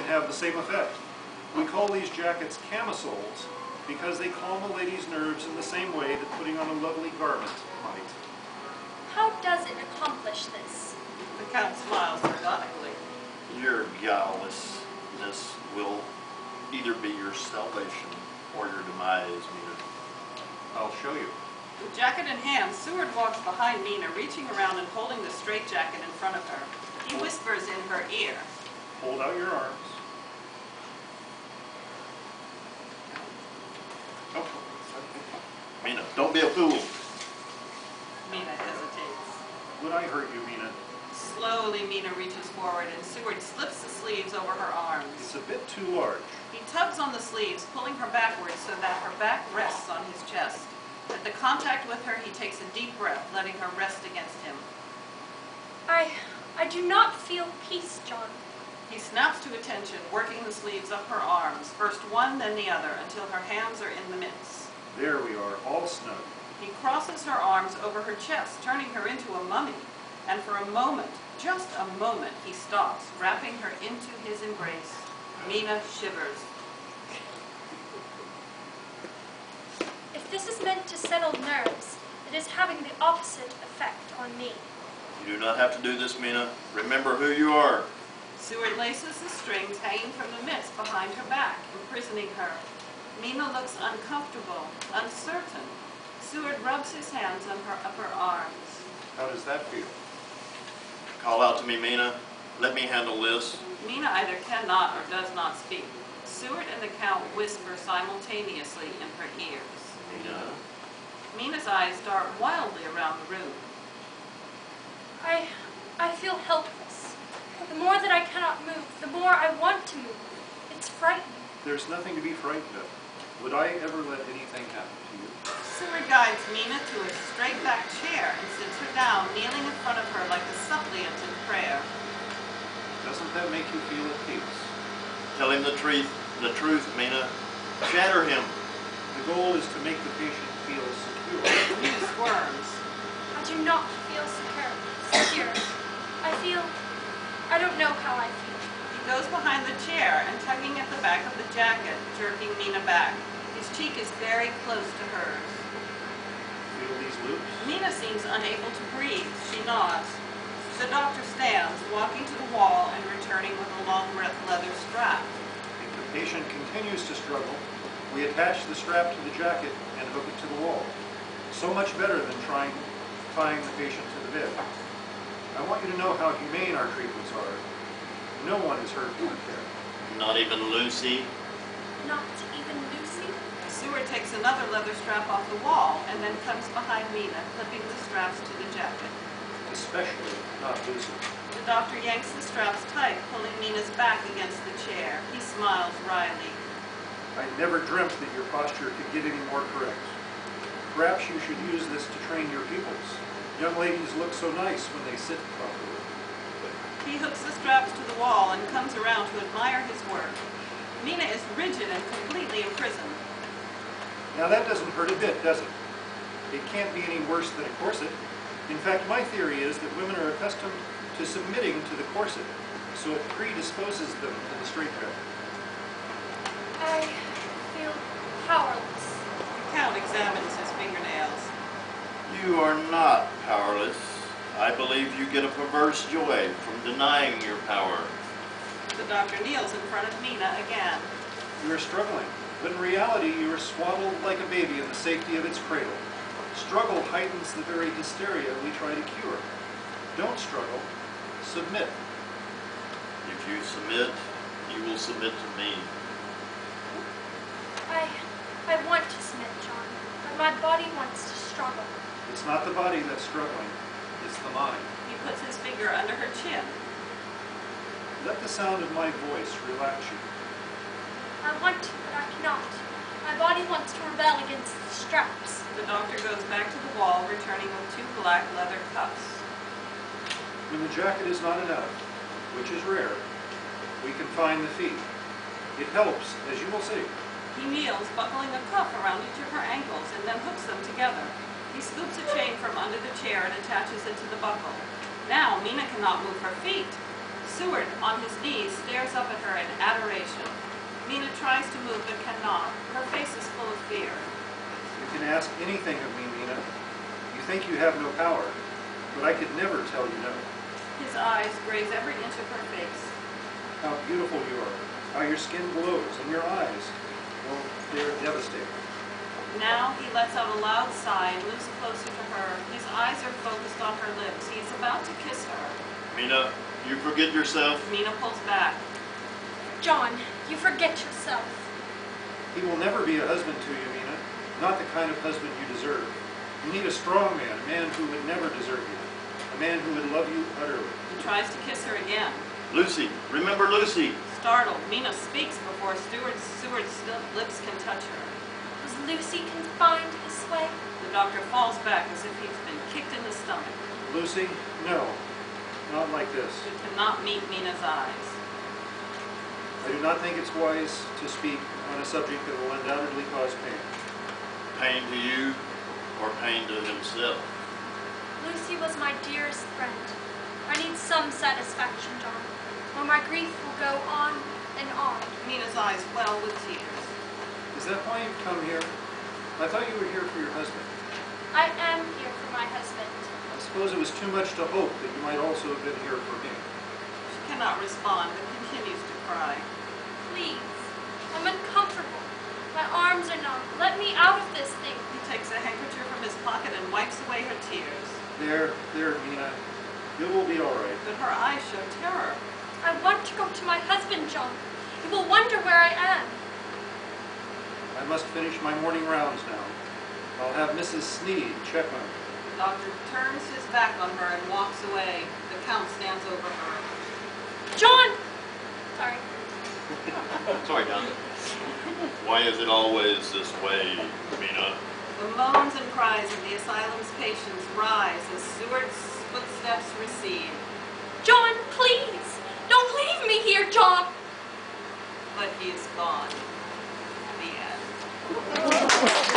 have the same effect. We call these jackets camisoles because they calm a lady's nerves in the same way that putting on a lovely garment might. How does it accomplish this? The Count smiles sardonically. Your guilelessness will either be your salvation or your demise, Mina. I'll show you. With jacket in hand, Seward walks behind Mina, reaching around and holding the straitjacket in front of her. He whispers in her ear. Hold out your arms. Oh. Mina, don't be a fool. Mina hesitates. Would I hurt you, Mina? Slowly, Mina reaches forward and Seward slips the sleeves over her arms. It's a bit too large. He tugs on the sleeves, pulling her backwards so that her back rests on his chest. At the contact with her, he takes a deep breath, letting her rest against him. I do not feel peace, John. He snaps to attention, working the sleeves up her arms, first one, then the other, until her hands are in the midst. There we are, all snug. He crosses her arms over her chest, turning her into a mummy. And for a moment, just a moment, he stops, wrapping her into his embrace. Mina shivers. If this is meant to settle nerves, it is having the opposite effect on me. You do not have to do this, Mina. Remember who you are. Seward laces the strings hanging from the midst behind her back, imprisoning her. Mina looks uncomfortable, uncertain. Seward rubs his hands on her upper arms. How does that feel? Call out to me, Mina. Let me handle this. Mina either cannot or does not speak. Seward and the Count whisper simultaneously in her ears. Mina? Mina's eyes dart wildly around the room. I feel helpless. The more that I cannot move, the more I want to move. It's frightening. There's nothing to be frightened of. Would I ever let anything happen to you? Seward guides Mina to a straight-back chair and sits her down, kneeling in front of her like a suppliant in prayer. Doesn't that make you feel at peace? Tell him the truth, Mina. Shatter him. The goal is to make the patient feel secure. Mina squirms. I do not feel secure. I don't know how I feel. He goes behind the chair and tugging at the back of the jacket, jerking Mina back. His cheek is very close to hers. Feel these loops? Mina seems unable to breathe. She nods. The doctor stands, walking to the wall and returning with a long leather strap. If the patient continues to struggle, we attach the strap to the jacket and hook it to the wall. So much better than tying the patient to the bed. I want you to know how humane our treatments are. No one is hurt in our care. Not even Lucy. Not even Lucy? Seward takes another leather strap off the wall and then comes behind Mina, clipping the straps to the jacket. Especially not Lucy. The doctor yanks the straps tight, pulling Mina's back against the chair. He smiles wryly. I never dreamt that your posture could get any more correct. Perhaps you should use this to train your pupils. Young ladies look so nice when they sit properly. He hooks the straps to the wall and comes around to admire his work. Mina is rigid and completely imprisoned. Now that doesn't hurt a bit, does it? It can't be any worse than a corset. In fact, my theory is that women are accustomed to submitting to the corset, so it predisposes them to the straitjacket. I feel powerless. The Count examines his fingernails. You are not powerless. I believe you get a perverse joy from denying your power. The doctor kneels in front of Mina again. You are struggling, but in reality you are swaddled like a baby in the safety of its cradle. Struggle heightens the very hysteria we try to cure. Don't struggle. Submit. If you submit, you will submit to me. I want to submit, John, but my body wants to struggle. It's not the body that's struggling, it's the mind. He puts his finger under her chin. Let the sound of my voice relax you. I want to, but I cannot. My body wants to rebel against the straps. The doctor goes back to the wall, returning with 2 black leather cuffs. When the jacket is not enough, which is rare, we confine the feet. It helps, as you will see. He kneels, buckling a cuff around each of her ankles, and then hooks them together. He scoops a chain from under the chair and attaches it to the buckle. Now, Mina cannot move her feet. Seward, on his knees, stares up at her in adoration. patient. Mina tries to move but cannot. Her face is full of fear. You can ask anything of me, Mina. You think you have no power, but I could never tell you no. His eyes graze every inch of her face. How beautiful you are, how your skin glows, and your eyes, well, they're devastating. Now he lets out a loud sigh and moves closer to her. His eyes are focused on her lips. He is about to kiss her. Mina, you forget yourself. Mina pulls back. John, you forget yourself. He will never be a husband to you, Mina, not the kind of husband you deserve. You need a strong man, a man who would never desert you, a man who would love you utterly. He tries to kiss her again. Lucy, remember Lucy. Startled, Mina speaks before Seward's lips can touch her. Was Lucy confined this way? The doctor falls back as if he's been kicked in the stomach. Lucy, no, not like this. He cannot meet Mina's eyes. I do not think it's wise to speak on a subject that will undoubtedly cause pain. Pain to you or pain to himself? Lucy was my dearest friend. I need some satisfaction, John, or my grief will go on and on. Mina's eyes well with tears. Is that why you've come here? I thought you were here for your husband. I am here for my husband. I suppose it was too much to hope that you might also have been here for me. She cannot respond but continues to cry. Please, I'm uncomfortable. My arms are numb. Let me out of this thing. He takes a handkerchief from his pocket and wipes away her tears. There, Mina. It will be all right. But her eyes show terror. I want to go to my husband, John. He will wonder where I am. I must finish my morning rounds now. I'll have Mrs. Sneed check on me. The doctor turns his back on her and walks away. The Count stands over her. John! Sorry. Sorry, Don. Why is it always this way, Mina? The moans and cries of the asylum's patients rise as Seward's footsteps recede. John, please! Don't leave me here, John! But he is gone. The end.